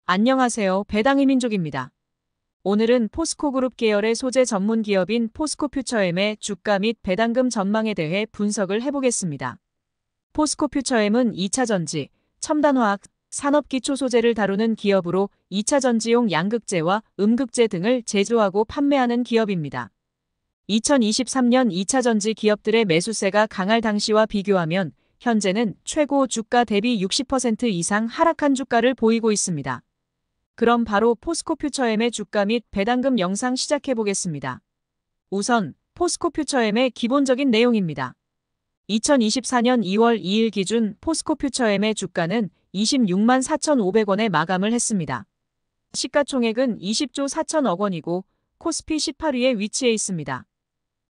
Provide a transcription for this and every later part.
안녕하세요. 배당의 민족입니다. 오늘은 포스코그룹 계열의 소재 전문 기업인 포스코퓨처엠의 주가 및 배당금 전망에 대해 분석을 해보겠습니다. 포스코퓨처엠은 2차전지, 첨단화학, 산업기초소재를 다루는 기업으로 2차전지용 양극재와 음극재 등을 제조하고 판매하는 기업입니다. 2023년 2차전지 기업들의 매수세가 강할 당시와 비교하면 현재는 최고 주가 대비 60% 이상 하락한 주가를 보이고 있습니다. 그럼 바로 포스코퓨처엠의 주가 및 배당금 영상 시작해 보겠습니다. 우선 포스코퓨처엠의 기본적인 내용입니다. 2024년 2월 2일 기준 포스코퓨처엠의 주가는 26만 4,500원에 마감을 했습니다. 시가총액은 20조 4천억 원이고 코스피 18위에 위치해 있습니다.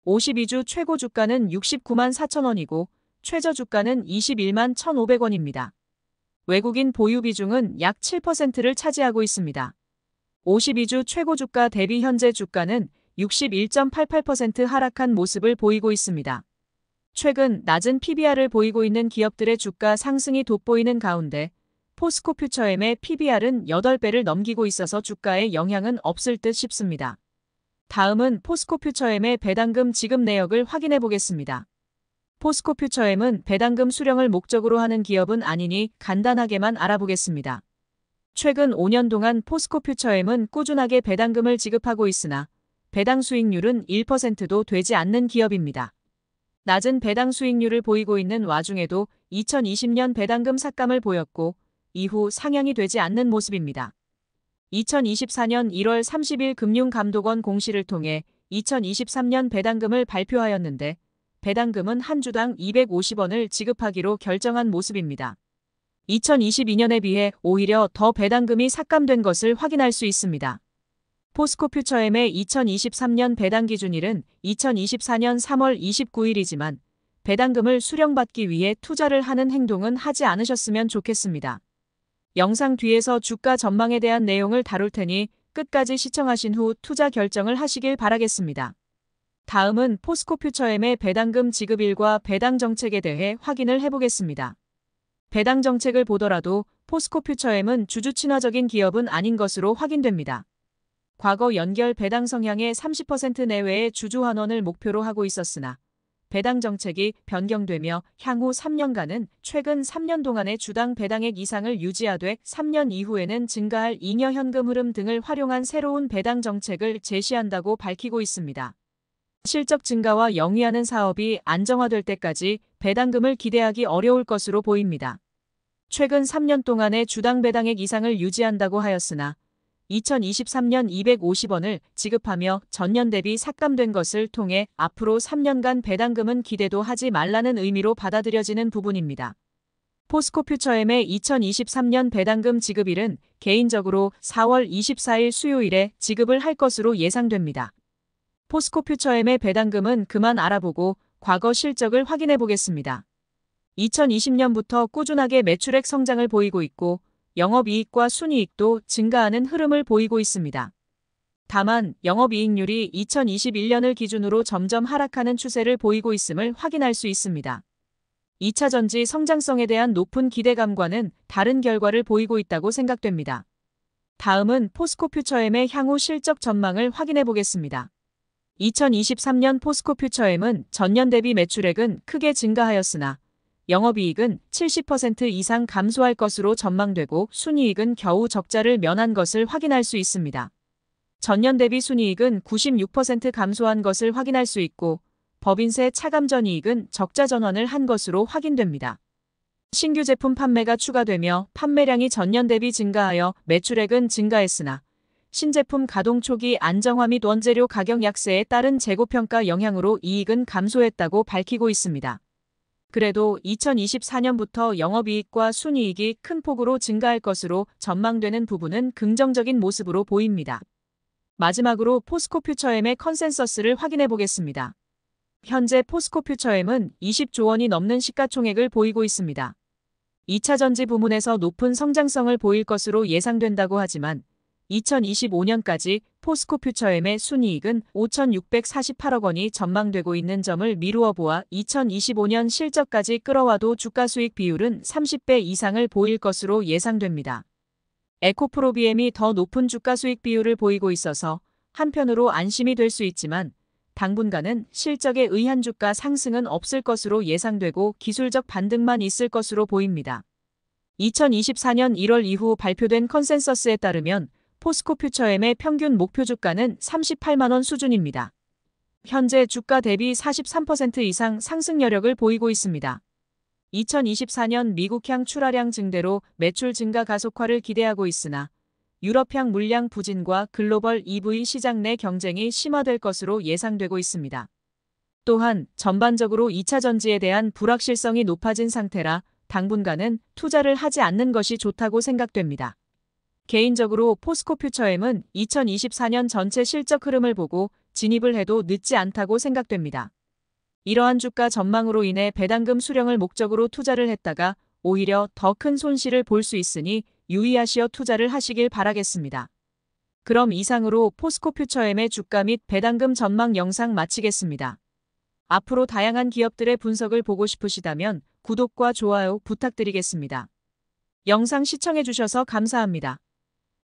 52주 최고 주가는 69만 4천 원이고 최저 주가는 21만 1,500원입니다. 외국인 보유 비중은 약 7%를 차지하고 있습니다. 52주 최고 주가 대비 현재 주가는 61.88% 하락한 모습을 보이고 있습니다. 최근 낮은 PBR을 보이고 있는 기업들의 주가 상승이 돋보이는 가운데 포스코퓨처엠의 PBR은 8배를 넘기고 있어서 주가에 영향은 없을 듯 싶습니다. 다음은 포스코퓨처엠의 배당금 지급 내역을 확인해 보겠습니다. 포스코퓨처엠은 배당금 수령을 목적으로 하는 기업은 아니니 간단하게만 알아보겠습니다. 최근 5년 동안 포스코퓨처엠은 꾸준하게 배당금을 지급하고 있으나 배당 수익률은 1%도 되지 않는 기업입니다. 낮은 배당 수익률을 보이고 있는 와중에도 2020년 배당금 삭감을 보였고 이후 상향이 되지 않는 모습입니다. 2024년 1월 30일 금융감독원 공시를 통해 2023년 배당금을 발표하였는데 배당금은 한 주당 250원을 지급하기로 결정한 모습입니다. 2022년에 비해 오히려 더 배당금이 삭감된 것을 확인할 수 있습니다. 포스코퓨처엠의 2023년 배당 기준일은 2024년 3월 29일이지만 배당금을 수령받기 위해 투자를 하는 행동은 하지 않으셨으면 좋겠습니다. 영상 뒤에서 주가 전망에 대한 내용을 다룰 테니 끝까지 시청하신 후 투자 결정을 하시길 바라겠습니다. 다음은 포스코퓨처엠의 배당금 지급일과 배당 정책에 대해 확인을 해보겠습니다. 배당 정책을 보더라도 포스코퓨처엠은 주주 친화적인 기업은 아닌 것으로 확인됩니다. 과거 연결 배당 성향의 30% 내외의 주주 환원을 목표로 하고 있었으나 배당 정책이 변경되며 향후 3년간은 최근 3년 동안의 주당 배당액 이상을 유지하되 3년 이후에는 증가할 잉여 현금 흐름 등을 활용한 새로운 배당 정책을 제시한다고 밝히고 있습니다. 실적 증가와 영위하는 사업이 안정화될 때까지 배당금을 기대하기 어려울 것으로 보입니다. 최근 3년 동안의 주당 배당액 이상을 유지한다고 하였으나 2023년 250원을 지급하며 전년 대비 삭감된 것을 통해 앞으로 3년간 배당금은 기대도 하지 말라는 의미로 받아들여지는 부분입니다. 포스코퓨처엠의 2023년 배당금 지급일은 개인적으로 4월 24일 수요일에 지급을 할 것으로 예상됩니다. 포스코퓨처엠의 배당금은 그만 알아보고 과거 실적을 확인해 보겠습니다. 2020년부터 꾸준하게 매출액 성장을 보이고 있고 영업이익과 순이익도 증가하는 흐름을 보이고 있습니다. 다만 영업이익률이 2021년을 기준으로 점점 하락하는 추세를 보이고 있음을 확인할 수 있습니다. 2차전지 성장성에 대한 높은 기대감과는 다른 결과를 보이고 있다고 생각됩니다. 다음은 포스코퓨처엠의 향후 실적 전망을 확인해 보겠습니다. 2023년 포스코퓨처엠은 전년 대비 매출액은 크게 증가하였으나 영업이익은 70% 이상 감소할 것으로 전망되고 순이익은 겨우 적자를 면한 것을 확인할 수 있습니다. 전년 대비 순이익은 96% 감소한 것을 확인할 수 있고 법인세 차감전이익은 적자 전환을 한 것으로 확인됩니다. 신규 제품 판매가 추가되며 판매량이 전년 대비 증가하여 매출액은 증가했으나 신제품 가동 초기 안정화 및 원재료 가격 약세에 따른 재고평가 영향으로 이익은 감소했다고 밝히고 있습니다. 그래도 2024년부터 영업이익과 순이익이 큰 폭으로 증가할 것으로 전망되는 부분은 긍정적인 모습으로 보입니다. 마지막으로 포스코퓨처엠의 컨센서스를 확인해 보겠습니다. 현재 포스코퓨처엠은 20조 원이 넘는 시가총액을 보이고 있습니다. 2차전지 부문에서 높은 성장성을 보일 것으로 예상된다고 하지만 2025년까지 포스코퓨처엠의 순이익은 5,648억 원이 전망되고 있는 점을 미루어 보아 2025년 실적까지 끌어와도 주가 수익 비율은 30배 이상을 보일 것으로 예상됩니다. 에코프로비엠이 더 높은 주가 수익 비율을 보이고 있어서 한편으로 안심이 될 수 있지만 당분간은 실적에 의한 주가 상승은 없을 것으로 예상되고 기술적 반등만 있을 것으로 보입니다. 2024년 1월 이후 발표된 컨센서스에 따르면 포스코 퓨처엠의 평균 목표 주가는 38만 원 수준입니다. 현재 주가 대비 43% 이상 상승 여력을 보이고 있습니다. 2024년 미국향 출하량 증대로 매출 증가 가속화를 기대하고 있으나 유럽향 물량 부진과 글로벌 EV 시장 내 경쟁이 심화될 것으로 예상되고 있습니다. 또한 전반적으로 2차 전지에 대한 불확실성이 높아진 상태라 당분간은 투자를 하지 않는 것이 좋다고 생각됩니다. 개인적으로 포스코 퓨처엠은 2024년 전체 실적 흐름을 보고 진입을 해도 늦지 않다고 생각됩니다. 이러한 주가 전망으로 인해 배당금 수령을 목적으로 투자를 했다가 오히려 더 큰 손실을 볼 수 있으니 유의하시어 투자를 하시길 바라겠습니다. 그럼 이상으로 포스코 퓨처엠의 주가 및 배당금 전망 영상 마치겠습니다. 앞으로 다양한 기업들의 분석을 보고 싶으시다면 구독과 좋아요 부탁드리겠습니다. 영상 시청해주셔서 감사합니다.